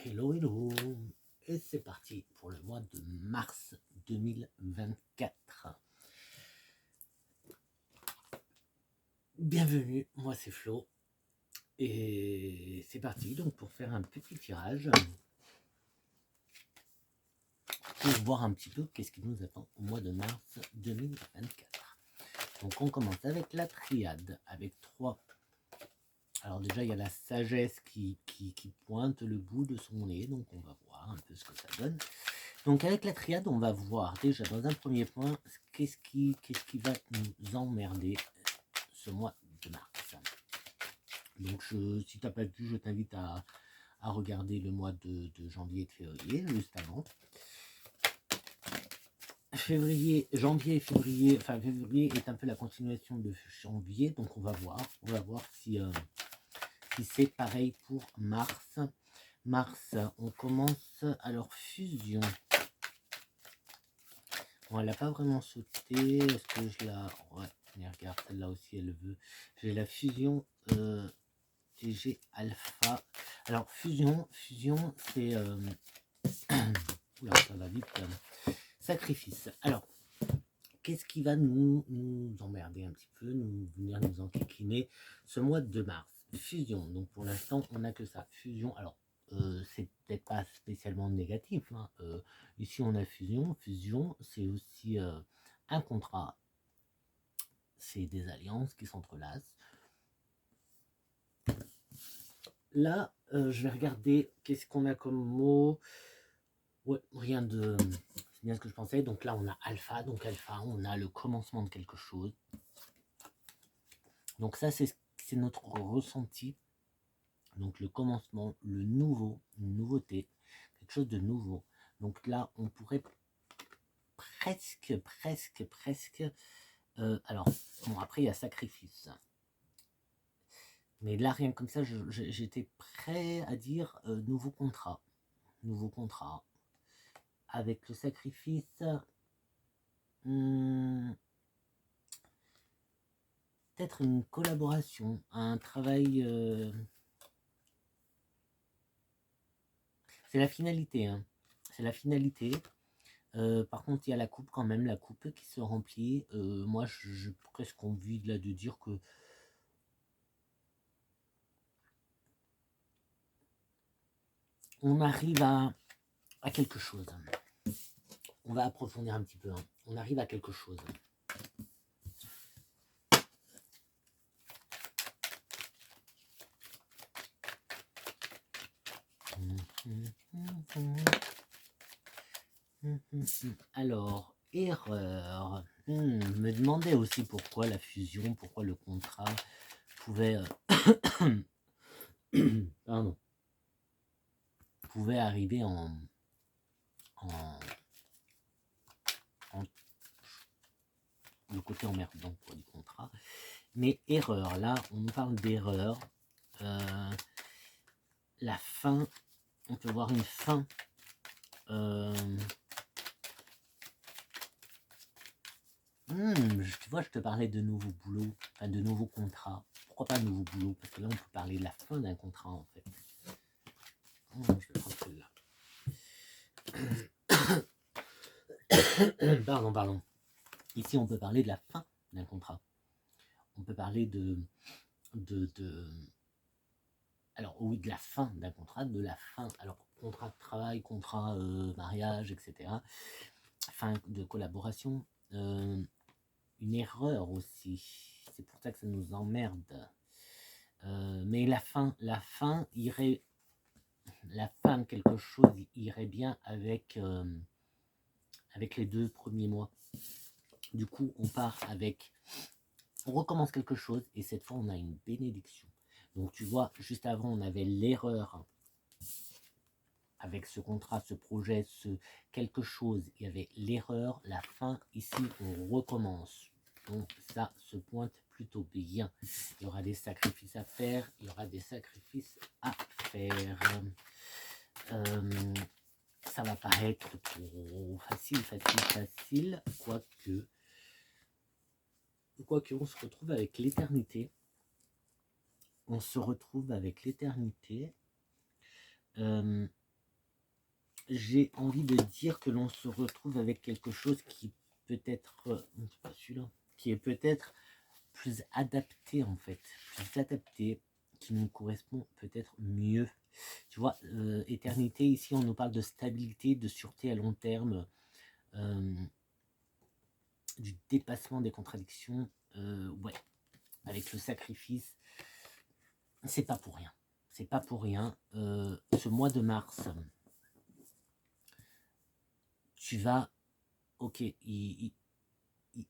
Hello, hello. Et c'est parti pour le mois de mars 2024. Bienvenue, moi c'est Flo. Et c'est parti donc pour faire un petit tirage. Pour voir un petit peu qu'est-ce qui nous attend au mois de mars 2024. Donc on commence avec la triade, avec 3. Alors déjà il y a la sagesse qui pointe le bout de son nez, donc on va voir un peu ce que ça donne. Donc avec la triade, on va voir déjà dans un premier point qu'est-ce qui va nous emmerder ce mois de mars. Donc si tu n'as pas vu, je t'invite à regarder le mois de janvier et de février, juste avant. Janvier et février, enfin février est un peu la continuation de janvier, donc on va voir si c'est pareil pour mars. Mars, on commence, alors fusion. Bon, elle n'a pas vraiment sauté. Est-ce que je la... Ouais, mais regarde, celle-là aussi, elle veut. J'ai la fusion TG alpha. Alors, fusion, c'est... Oula, ça va vite. Sacrifice. Alors, qu'est-ce qui va nous emmerder un petit peu, venir nous enquiquiner ce mois de mars? Fusion. Donc, pour l'instant, on n'a que ça. Fusion. Alors, c'est peut-être pas spécialement négatif. Hein. Ici, on a fusion. Fusion, c'est aussi un contrat. C'est des alliances qui s'entrelacent. Là, je vais regarder qu'est-ce qu'on a comme mot. Ouais, rien de... C'est bien ce que je pensais. Donc là, on a alpha. Donc alpha, on a le commencement de quelque chose. Donc ça, c'est notre ressenti. Donc le commencement, le nouveau, une nouveauté, quelque chose de nouveau. Donc là, on pourrait presque. Alors, bon, après, il y a sacrifice. Mais là, rien que comme ça, j'étais prêt à dire nouveau contrat. Nouveau contrat. Avec le sacrifice, peut-être une collaboration, un travail. C'est la finalité. Hein. C'est la finalité. Par contre, il y a la coupe quand même, la coupe qui se remplit. Moi, j'ai presque envie là de dire que on arrive à quelque chose. On va approfondir un petit peu. Hein. On arrive à quelque chose. Alors, erreur. Me demandais aussi pourquoi la fusion, pourquoi le contrat pouvait... pardon. Pouvait arriver en le côté emmerdant pour du contrat. Mais erreur, là, on nous parle d'erreur. La fin, on peut voir une fin. Tu vois, je te parlais de nouveaux boulots, enfin de nouveaux contrats. Pourquoi pas nouveau boulot? Parce que là, on peut parler de la fin d'un contrat, en fait. Je vais prendre celle-là. Pardon. Ici, on peut parler de la fin d'un contrat. On peut parler alors oui, de la fin d'un contrat, de la fin. Alors, contrat de travail, contrat mariage, etc. Fin de collaboration. Une erreur aussi. C'est pour ça que ça nous emmerde. Mais la fin irait... La fin de quelque chose irait bien avec les 2 premiers mois. Du coup, on part avec... On recommence quelque chose et cette fois, on a une bénédiction. Donc, tu vois, juste avant, on avait l'erreur avec ce contrat, ce projet, ce quelque chose. Il y avait l'erreur, la fin. Ici, on recommence. Donc, ça se pointe plutôt bien. Il y aura des sacrifices à faire. Il y aura des sacrifices à faire. Ça va paraître trop facile, quoique on se retrouve avec l'éternité. j'ai envie de dire que l'on se retrouve avec quelque chose qui peut être, c'est pas celui-là, qui est peut-être plus adapté en fait, plus adapté, qui nous correspond peut-être mieux. Tu vois, éternité, ici on nous parle de stabilité, de sûreté à long terme, du dépassement des contradictions, ouais, avec le sacrifice. C'est pas pour rien. C'est pas pour rien. Ce mois de mars, tu vas, ok, il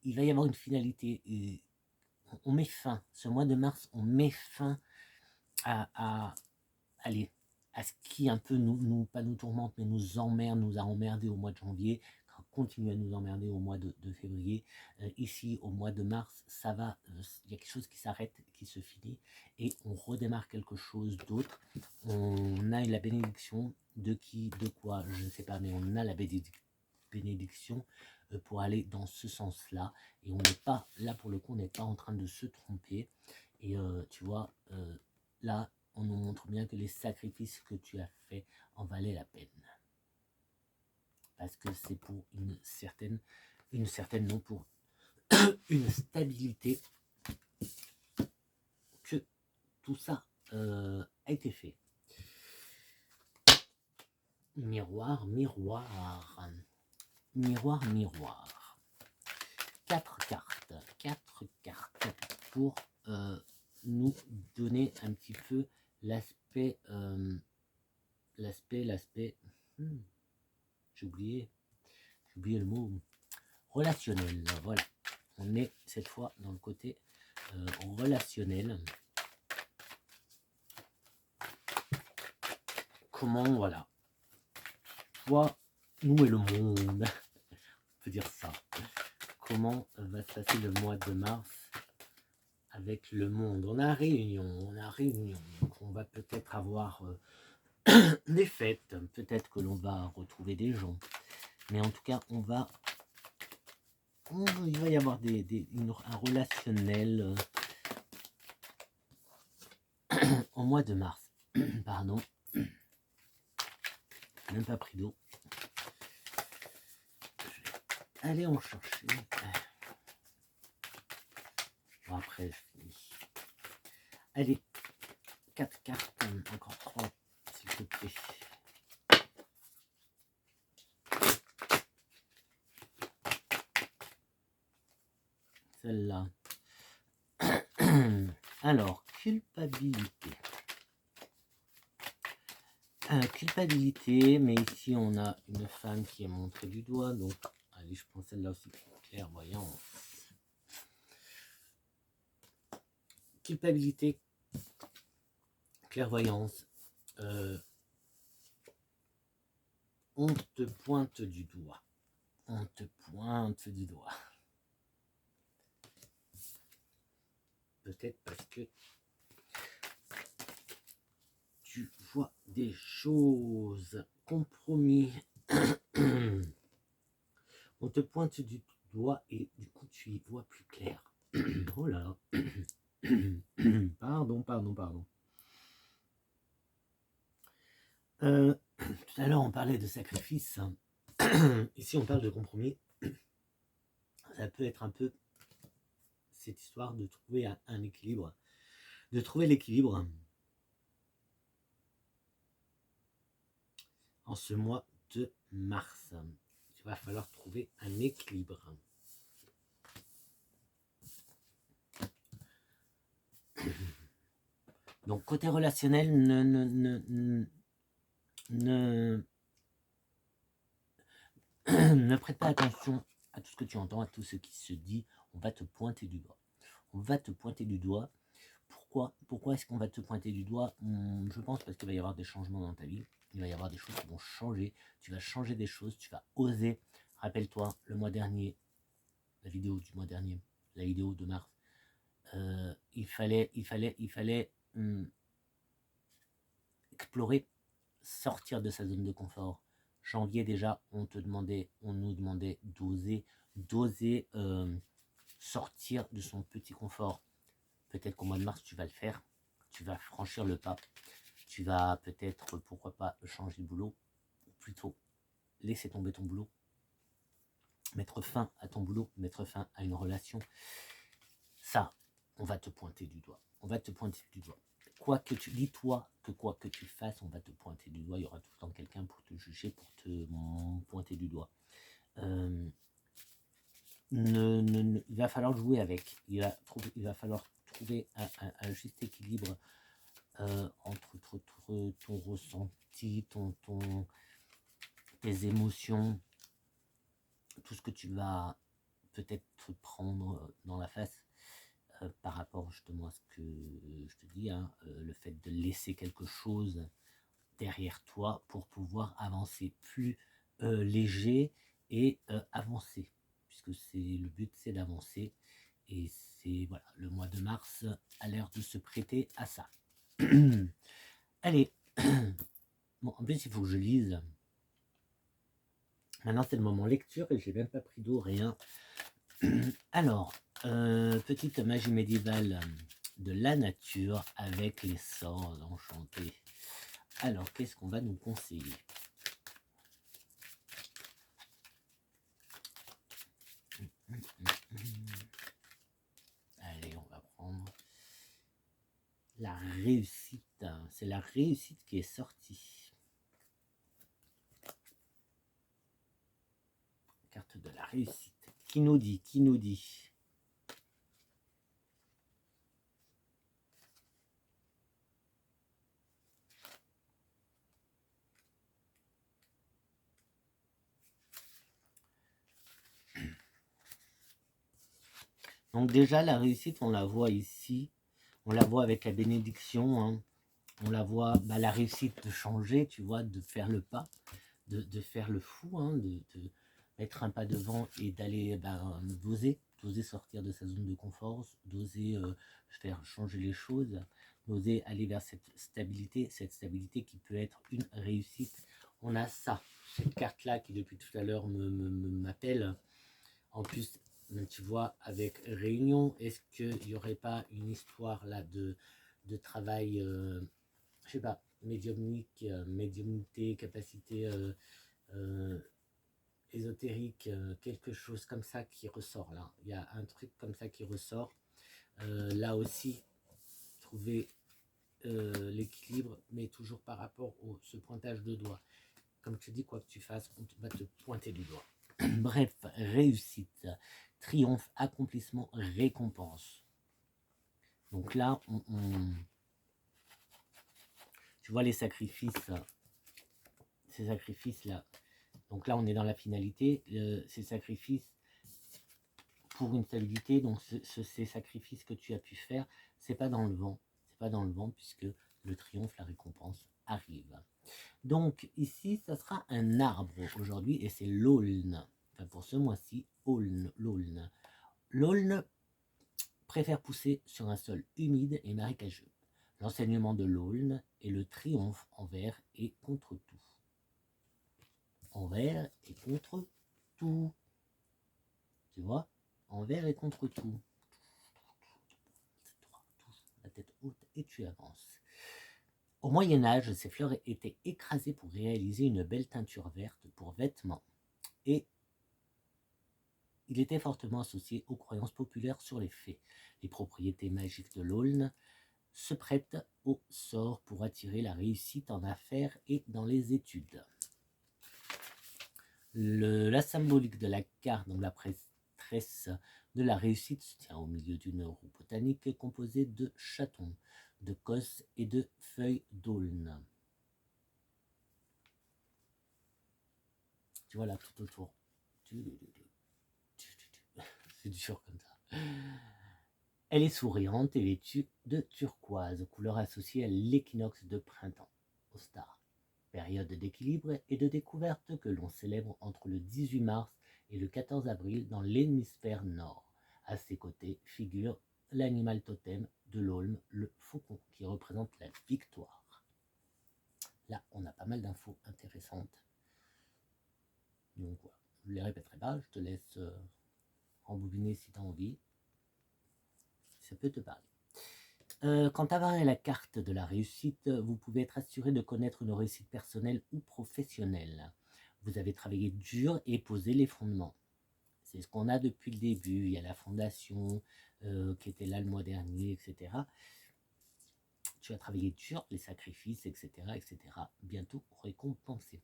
va y avoir une finalité. On met fin. Ce mois de mars, on met fin à allez, à ce qui un peu pas nous tourmente, mais nous emmerde, nous a emmerdé au mois de janvier, continue à nous emmerder au mois de février. Ici, au mois de mars, ça va, il y a quelque chose qui s'arrête, qui se finit, et on redémarre quelque chose d'autre. On a la bénédiction de qui, de quoi, je ne sais pas, mais on a la bénédiction pour aller dans ce sens-là. Et on n'est pas, là pour le coup, on n'est pas en train de se tromper. Et tu vois, là, on nous montre bien que les sacrifices que tu as faits en valaient la peine. Parce que c'est pour une certaine non, pour une stabilité que tout ça a été fait. Miroir, miroir, miroir, miroir. 4 cartes pour nous donner un petit peu l'aspect, j'ai oublié le mot, relationnel. Voilà, on est cette fois dans le côté relationnel. Comment, voilà, toi, nous et le monde, on peut dire ça. Comment va se passer le mois de mars avec le monde? On a réunion, donc on va peut-être avoir des fêtes, peut-être que l'on va retrouver des gens, mais en tout cas, il va y avoir un relationnel au mois de mars. Pardon, même pas pris d'eau. Allez, on chercher. Bon, après, je finis. Allez, 4 cartes, encore 3, s'il te plaît. Celle-là. Alors, culpabilité. Culpabilité, mais ici on a une femme qui est montrée du doigt, donc allez, je prends celle-là aussi, clairvoyance. Culpabilité, clairvoyance, on te pointe du doigt. On te pointe du doigt. Peut-être parce que tu vois des choses, compromis. On te pointe du doigt et du coup tu y vois plus clair. Oh là là. Pardon. Tout à l'heure on parlait de sacrifice. Ici on parle de compromis. Ça peut être un peu cette histoire de trouver un équilibre. De trouver l'équilibre en ce mois de mars. Il va falloir trouver un équilibre. Donc côté relationnel, ne prête pas attention à tout ce que tu entends, à tout ce qui se dit. On va te pointer du doigt. On va te pointer du doigt. Pourquoi est-ce qu'on va te pointer du doigt? Je pense parce qu'il va y avoir des changements dans ta vie. Il va y avoir des choses qui vont changer. Tu vas changer des choses. Tu vas oser. Rappelle-toi, le mois dernier, la vidéo du mois dernier, la vidéo de mars, il fallait explorer, sortir de sa zone de confort. Janvier déjà, on nous demandait d'oser sortir de son petit confort. Peut-être qu'au mois de mars, tu vas le faire. Tu vas franchir le pas. Tu vas peut-être, pourquoi pas, changer de boulot. Ou plutôt laisser tomber ton boulot, mettre fin à ton boulot, mettre fin à une relation, ça, on va te pointer du doigt. On va te pointer du doigt. Dis-toi que quoi que tu fasses, on va te pointer du doigt. Il y aura tout le temps quelqu'un pour te juger, pour te pointer du doigt. Il va falloir jouer avec. Il va falloir trouver un juste équilibre entre ton ressenti, tes émotions, tout ce que tu vas peut-être te prendre dans la face par rapport justement à ce que je te dis, hein, le fait de laisser quelque chose derrière toi pour pouvoir avancer plus léger et avancer, puisque le but c'est d'avancer, et c'est voilà, le mois de mars a l'air de se prêter à ça. Allez, bon, en plus il faut que je lise. Maintenant c'est le moment lecture et j'ai même pas pris d'eau, rien. Alors, petite magie médiévale de la nature avec les sorts enchantés. Alors, qu'est-ce qu'on va nous conseiller? Allez, on va prendre la réussite. C'est la réussite qui est sortie. Carte de la réussite. Qui nous dit? Donc déjà, la réussite, on la voit ici. On la voit avec la bénédiction. Hein. On la voit, la réussite de changer, tu vois, de faire le pas, de faire le fou, hein, de mettre un pas devant et d'aller d'oser sortir de sa zone de confort, d'oser faire changer les choses, d'oser aller vers cette stabilité qui peut être une réussite. On a ça, cette carte-là qui depuis tout à l'heure m'appelle. En plus, tu vois, avec réunion, est-ce qu'il n'y aurait pas une histoire là de travail, je sais pas, médiumnité, capacité ésotérique, quelque chose comme ça qui ressort là. Il y a un truc comme ça qui ressort. Là aussi, trouver l'équilibre, mais toujours par rapport au ce pointage de doigt. Comme tu dis, quoi que tu fasses, on va te pointer du doigt. Bref, réussite, triomphe, accomplissement, récompense. Donc là, tu vois les sacrifices, ces sacrifices-là. Donc là, on est dans la finalité. Ces sacrifices pour une stabilité, donc ces sacrifices que tu as pu faire, c'est pas dans le vent. C'est pas dans le vent puisque le triomphe, la récompense arrive. Donc ici, ça sera un arbre aujourd'hui et c'est l'aulne. Enfin, pour ce mois-ci, l'aulne. L'aulne préfère pousser sur un sol humide et marécageux. L'enseignement de l'aulne est le triomphe envers et contre tout. Envers et contre tout. Tu vois? Envers et contre tout. La tête haute et tu avances. Au Moyen-Âge, ces fleurs étaient écrasées pour réaliser une belle teinture verte pour vêtements. Et il était fortement associé aux croyances populaires sur les fées. Les propriétés magiques de l'aulne se prêtent au sort pour attirer la réussite en affaires et dans les études. La symbolique de la carte, donc la prêtresse de la réussite, se tient au milieu d'une roue botanique composée de chatons, de cosses et de feuilles d'aulne. Tu vois là tout autour. C'est dur comme ça. Elle est souriante et vêtue de turquoise, couleur associée à l'équinoxe de printemps, au star. Période d'équilibre et de découverte que l'on célèbre entre le 18 mars et le 14 avril dans l'hémisphère nord. À ses côtés figure l'animal totem de l'aulne, le faucon, qui représente la victoire. Là, on a pas mal d'infos intéressantes. Donc voilà, je ne les répéterai pas, je te laisse rembobiner si tu as envie. Ça peut te parler. Quant à la carte de la réussite, vous pouvez être assuré de connaître une réussite personnelle ou professionnelle. vous avez travaillé dur et posé les fondements. C'est ce qu'on a depuis le début. Il y a la fondation qui était là le mois dernier, etc. Tu as travaillé dur, les sacrifices, etc., etc. Bientôt récompensé.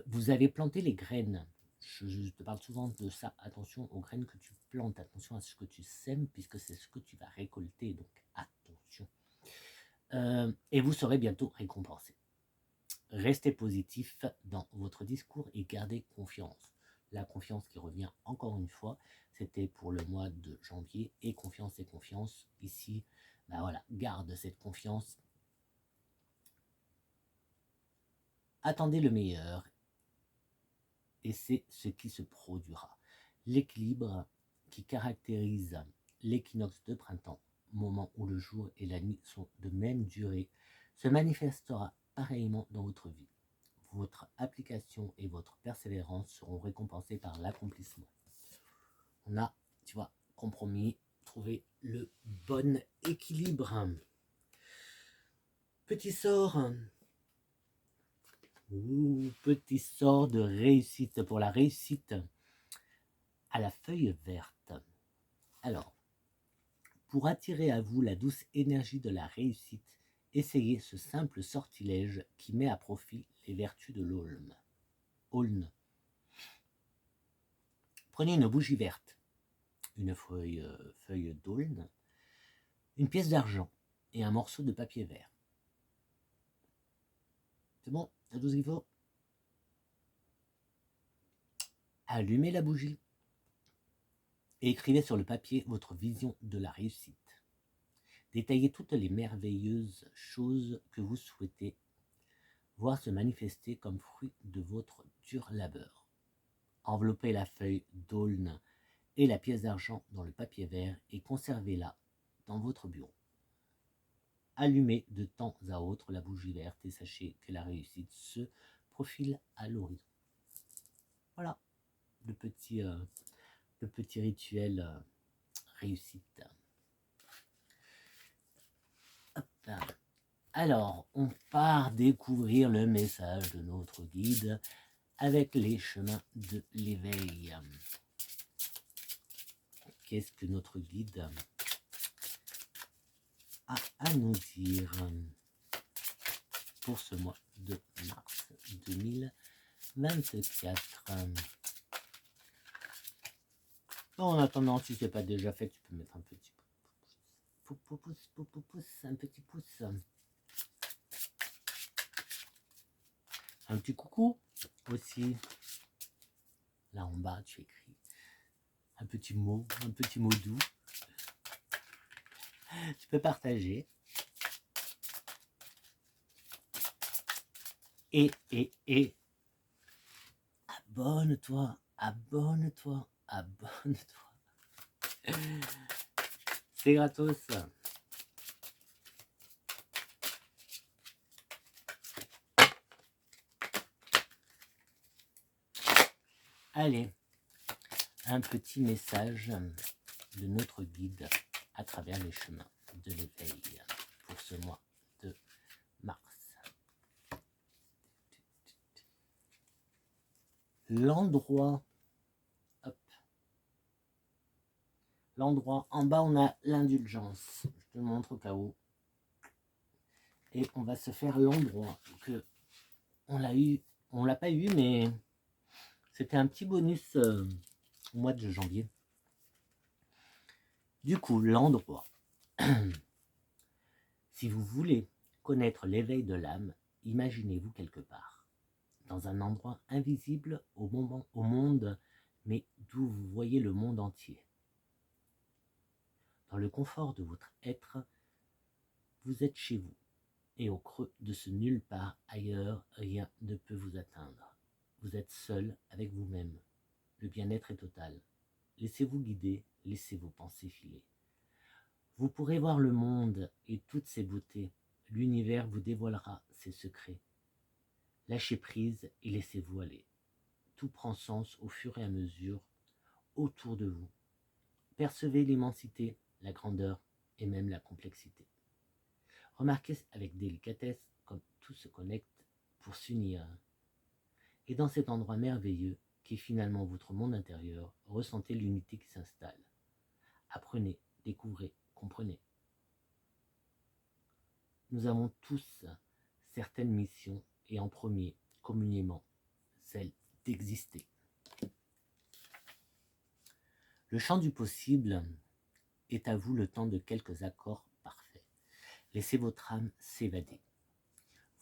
Vous avez planté les graines. Je te parle souvent de ça. Attention aux graines que tu plantes. Attention à ce que tu sèmes, puisque c'est ce que tu vas récolter. Donc attention. Et vous serez bientôt récompensé. Restez positif dans votre discours et gardez confiance. La confiance qui revient encore une fois, c'était pour le mois de janvier, et confiance. Ici, ben voilà, garde cette confiance. Attendez le meilleur et c'est ce qui se produira. L'équilibre qui caractérise l'équinoxe de printemps, moment où le jour et la nuit sont de même durée, se manifestera pareillement dans votre vie. Votre application et votre persévérance seront récompensées par l'accomplissement. On a, tu vois, compromis, trouvé le bon équilibre. Petit sort. Petit sort de réussite pour la réussite à la feuille verte. Alors, pour attirer à vous la douce énergie de la réussite, essayez ce simple sortilège qui met à profit les vertus de l'aulne. Prenez une bougie verte, une feuille d'aulne, une pièce d'argent et un morceau de papier vert. C'est bon, t'as tout ce qu'il faut. Allumez la bougie et écrivez sur le papier votre vision de la réussite. Détaillez toutes les merveilleuses choses que vous souhaitez voir se manifester comme fruit de votre dur labeur. Enveloppez la feuille d'aulne et la pièce d'argent dans le papier vert et conservez-la dans votre bureau. Allumez de temps à autre la bougie verte et sachez que la réussite se profile à l'horizon. Voilà le petit rituel réussite. Hop. Alors, on part découvrir le message de notre guide avec les chemins de l'éveil. Qu'est-ce que notre guide a à nous dire pour ce mois de mars 2024? En attendant, si ce n'est pas déjà fait, tu peux mettre un petit pouce, un petit pouce. Un petit coucou aussi. Là en bas, tu écris un petit mot doux. Tu peux partager. Et abonne-toi. C'est gratos. Allez, un petit message de notre guide à travers les chemins de l'éveil pour ce mois de mars. L'endroit, l'endroit, en bas on a l'indulgence, je te le montre au cas où, et on va se faire l'endroit que on l'a pas eu, mais c'était un petit bonus au mois de janvier. Du coup, l'endroit. Si vous voulez connaître l'éveil de l'âme, imaginez-vous quelque part, dans un endroit invisible au monde, mais d'où vous voyez le monde entier. Dans le confort de votre être, vous êtes chez vous, et au creux de ce nulle part ailleurs, rien ne peut vous atteindre. Vous êtes seul avec vous-même. Le bien-être est total. Laissez-vous guider, laissez vos pensées filer. Vous pourrez voir le monde et toutes ses beautés. L'univers vous dévoilera ses secrets. Lâchez prise et laissez-vous aller. Tout prend sens au fur et à mesure autour de vous. Percevez l'immensité, la grandeur et même la complexité. Remarquez avec délicatesse comme tout se connecte pour s'unir. Et dans cet endroit merveilleux, qui est finalement votre monde intérieur, ressentez l'unité qui s'installe. Apprenez, découvrez, comprenez. Nous avons tous certaines missions, et en premier, communément, celle d'exister. Le champ du possible est à vous le temps de quelques accords parfaits. Laissez votre âme s'évader.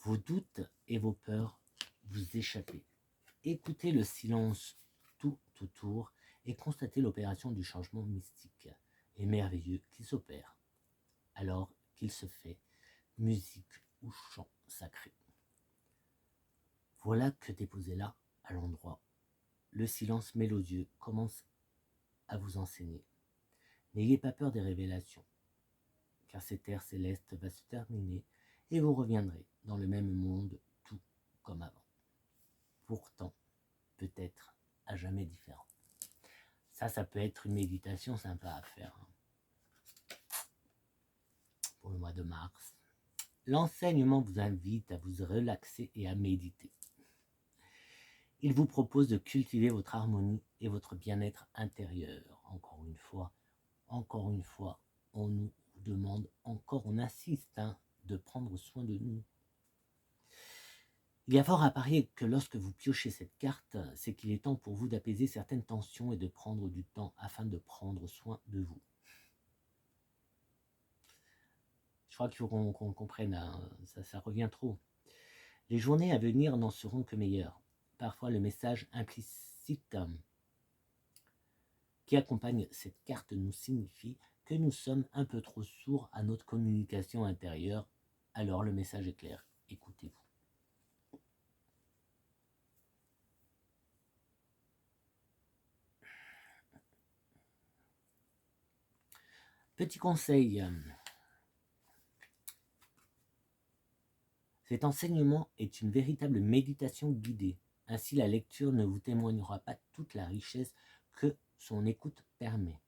Vos doutes et vos peurs vous échapper. Écoutez le silence tout autour et constatez l'opération du changement mystique et merveilleux qui s'opère alors qu'il se fait musique ou chant sacré. Voilà que déposé là, à l'endroit, le silence mélodieux commence à vous enseigner. N'ayez pas peur des révélations, car cette ère céleste va se terminer et vous reviendrez dans le même monde tout comme avant. Pourtant, peut-être à jamais différent. Ça peut être une méditation sympa à faire pour le mois de mars. L'enseignement vous invite à vous relaxer et à méditer. Il vous propose de cultiver votre harmonie et votre bien-être intérieur. Encore une fois, on nous demande, on insiste de prendre soin de nous. Il y a fort à parier que lorsque vous piochez cette carte, c'est qu'il est temps pour vous d'apaiser certaines tensions et de prendre du temps afin de prendre soin de vous. Je crois qu'il faut qu'on comprenne, ça revient trop. Les journées à venir n'en seront que meilleures. Parfois, le message implicite qui accompagne cette carte nous signifie que nous sommes un peu trop sourds à notre communication intérieure. Alors le message est clair, écoutez-vous. Petit conseil, cet enseignement est une véritable méditation guidée. Ainsi, la lecture ne vous témoignera pas toute la richesse que son écoute permet.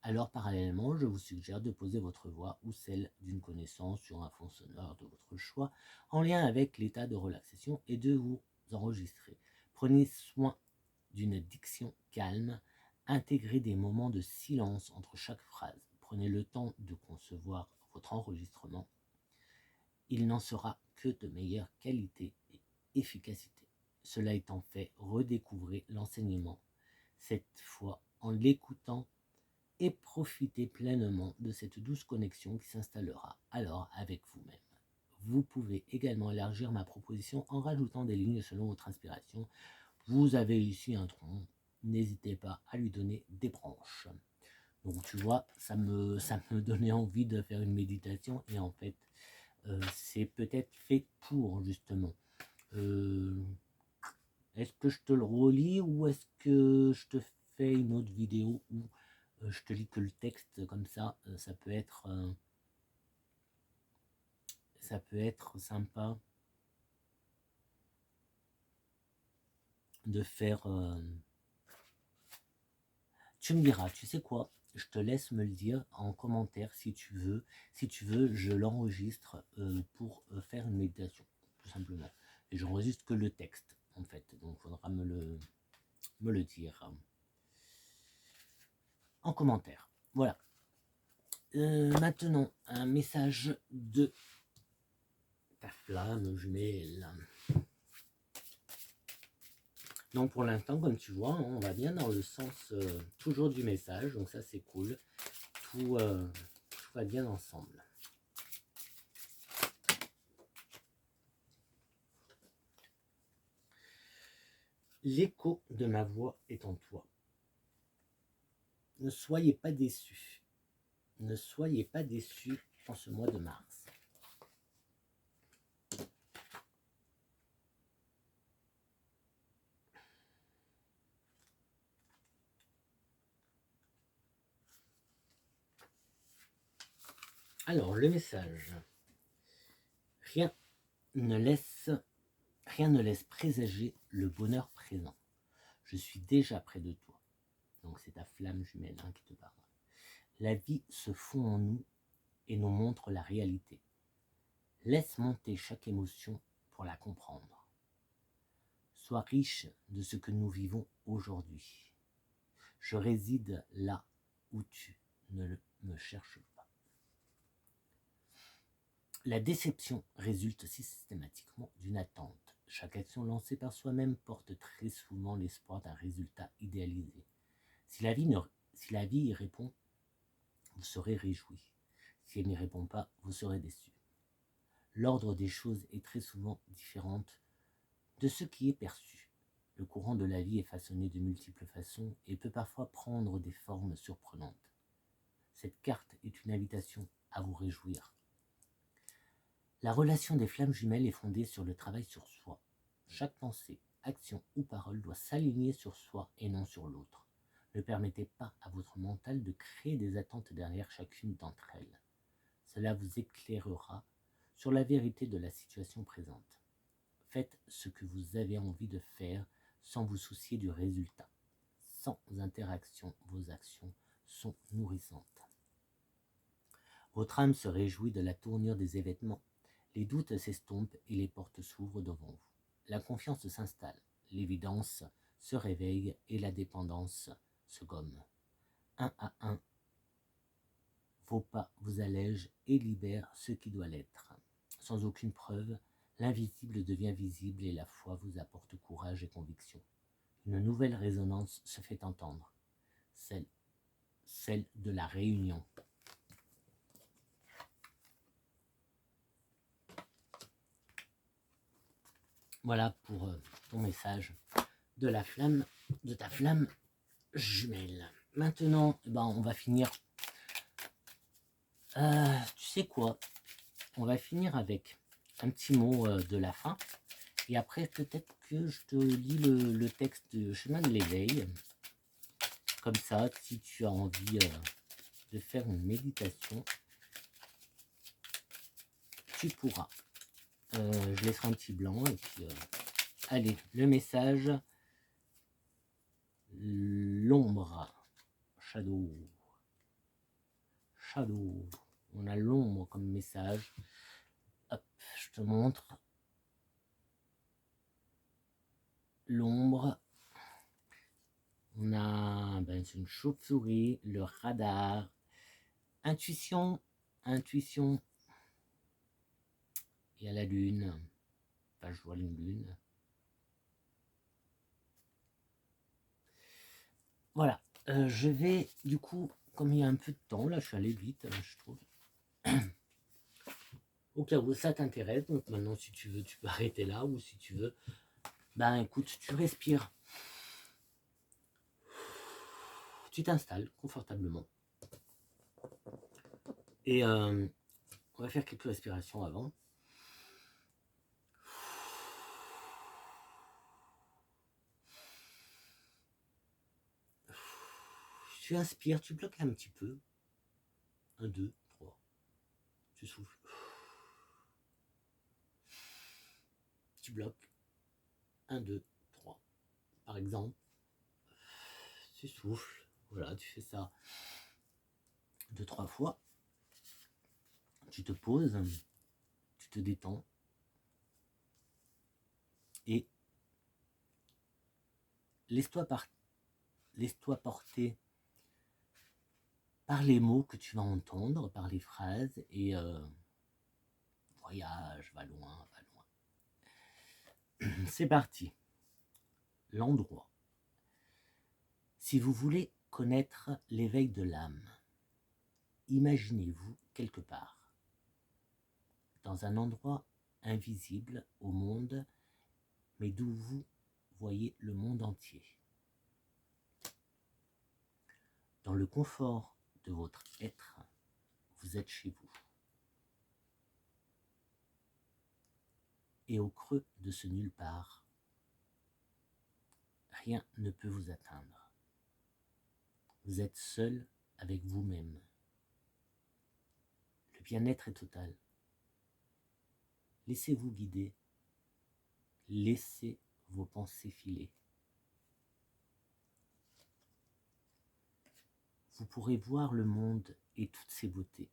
Alors, parallèlement, je vous suggère de poser votre voix ou celle d'une connaissance sur un fond sonore de votre choix en lien avec l'état de relaxation et de vous enregistrer. Prenez soin d'une diction calme, intégrez des moments de silence entre chaque phrase. Prenez le temps de concevoir votre enregistrement. Il n'en sera que de meilleure qualité et efficacité. Cela étant fait, redécouvrez l'enseignement, cette fois en l'écoutant, et profitez pleinement de cette douce connexion qui s'installera alors avec vous-même. Vous pouvez également élargir ma proposition en rajoutant des lignes selon votre inspiration. Vous avez ici un tronc, n'hésitez pas à lui donner des branches. Donc tu vois, ça me donnait envie de faire une méditation et en fait, c'est peut-être fait pour justement. Est-ce que je te le relis ou est-ce que je te fais une autre vidéo où je te lis que le texte comme ça, ça peut être sympa de faire. Tu me diras, tu sais quoi? Je te laisse me le dire en commentaire si tu veux. Si tu veux, je l'enregistre pour faire une méditation, tout simplement. Et j'enregistre que le texte, en fait. Donc, il faudra me le dire en commentaire. Voilà. Maintenant, un message de ta flamme jumelle. Donc pour l'instant, comme tu vois, on va bien dans le sens toujours du message, donc ça c'est cool. Tout va bien ensemble. L'écho de ma voix est en toi. Ne soyez pas déçus. Ne soyez pas déçus en ce mois de mars. Alors, le message. Rien ne laisse présager le bonheur présent. Je suis déjà près de toi. Donc c'est ta flamme jumelle qui te parle. La vie se fond en nous et nous montre la réalité. Laisse monter chaque émotion pour la comprendre. sois riche de ce que nous vivons aujourd'hui. Je réside là où tu ne me cherches pas. La déception résulte systématiquement d'une attente. Chaque action lancée par soi-même porte très souvent l'espoir d'un résultat idéalisé. Si la vie y répond, vous serez réjoui. Si elle n'y répond pas, vous serez déçu. L'ordre des choses est très souvent différent de ce qui est perçu. Le courant de la vie est façonné de multiples façons et peut parfois prendre des formes surprenantes. Cette carte est une invitation à vous réjouir. La relation des flammes jumelles est fondée sur le travail sur soi. Chaque pensée, action ou parole doit s'aligner sur soi et non sur l'autre. Ne permettez pas à votre mental de créer des attentes derrière chacune d'entre elles. Cela vous éclairera sur la vérité de la situation présente. Faites ce que vous avez envie de faire sans vous soucier du résultat. Sans interaction, vos actions sont nourrissantes. Votre âme se réjouit de la tournure des événements. Les doutes s'estompent et les portes s'ouvrent devant vous. La confiance s'installe, l'évidence se réveille et la dépendance se gomme. Un à un, vos pas vous allègent et libèrent ce qui doit l'être. Sans aucune preuve, l'invisible devient visible et la foi vous apporte courage et conviction. Une nouvelle résonance se fait entendre, celle de la réunion. Voilà pour ton message de ta flamme jumelle. Maintenant, on va finir. Tu sais quoi? On va finir avec un petit mot de la fin. Et après, peut-être que je te lis le texte de Chemin de l'éveil. Comme ça, si tu as envie de faire une méditation, tu pourras. Je laisserai un petit blanc et puis allez, le message, l'ombre, shadow, on a l'ombre comme message. Hop, je te montre l'ombre. On a c'est une chauve-souris, le radar, intuition. Il y a la lune. Enfin, je vois une lune. Voilà. Je vais, du coup, comme il y a un peu de temps, là, je suis allé vite, je trouve. Au cas où ça t'intéresse, donc maintenant, si tu veux, tu peux arrêter là, ou si tu veux, écoute, tu respires. Tu t'installes confortablement. Et on va faire quelques respirations avant. Tu inspires, tu bloques un petit peu. 1, 2, 3. Tu souffles. Tu bloques. 1, 2, 3. Par exemple, tu souffles. Voilà, tu fais ça 2, 3 fois. Tu te poses, tu te détends. Et laisse-toi porter par les mots que tu vas entendre, par les phrases, et voyage, va loin. C'est parti. L'endroit. Si vous voulez connaître l'éveil de l'âme, imaginez-vous quelque part, dans un endroit invisible au monde, mais d'où vous voyez le monde entier. Dans le confort de votre être, vous êtes chez vous. Et au creux de ce nulle part, rien ne peut vous atteindre. Vous êtes seul avec vous-même. Le bien-être est total. Laissez-vous guider. Laissez vos pensées filer. Vous pourrez voir le monde et toutes ses beautés.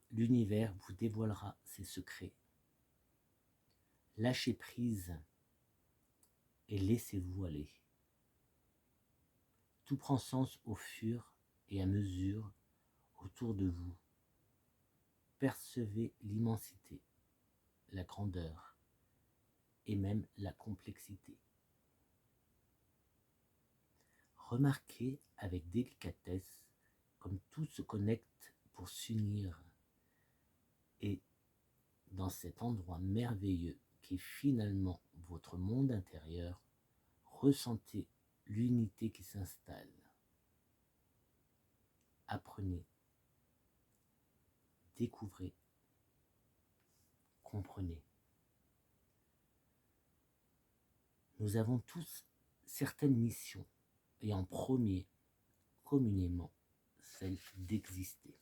L'univers vous dévoilera ses secrets. Lâchez prise et laissez-vous aller. Tout prend sens au fur et à mesure autour de vous. Percevez l'immensité, la grandeur et même la complexité. Remarquez avec délicatesse comme tout se connecte pour s'unir et dans cet endroit merveilleux qui est finalement votre monde intérieur, ressentez l'unité qui s'installe. Apprenez, découvrez, comprenez. Nous avons tous certaines missions et en premier, communément, celle d'exister.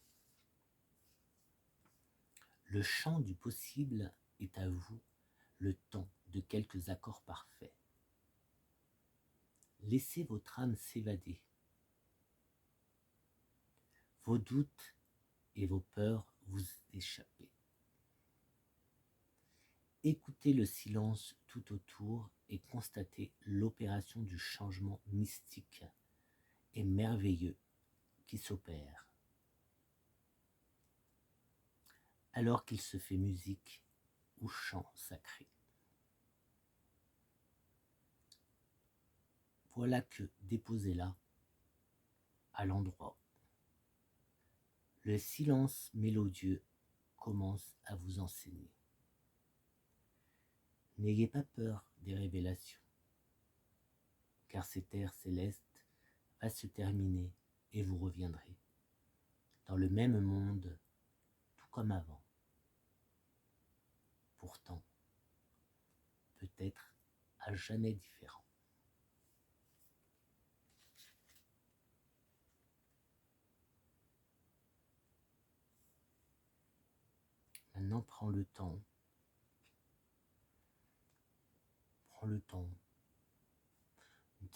Le champ du possible est à vous le temps de quelques accords parfaits. Laissez votre âme s'évader. Vos doutes et vos peurs vous échapper. Écoutez le silence tout autour et constatez l'opération du changement mystique et merveilleux qui s'opère. Alors qu'il se fait musique ou chant sacré. Voilà que déposé là, à l'endroit, le silence mélodieux commence à vous enseigner. N'ayez pas peur des révélations, car cette ère céleste va se terminer et vous reviendrez dans le même monde, tout comme avant. Pourtant, peut-être à jamais différent. Maintenant, prends le temps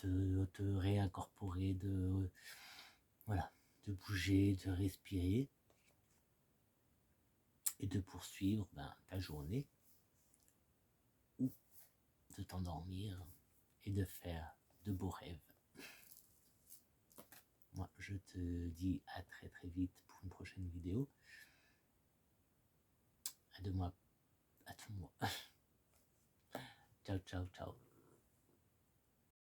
de te réincorporer, de bouger, de respirer et de poursuivre ta journée ou de t'endormir et de faire de beaux rêves. Moi, je te dis à très très vite pour une prochaine vidéo. À 2 mois, à tout mois. Ciao, ciao, ciao.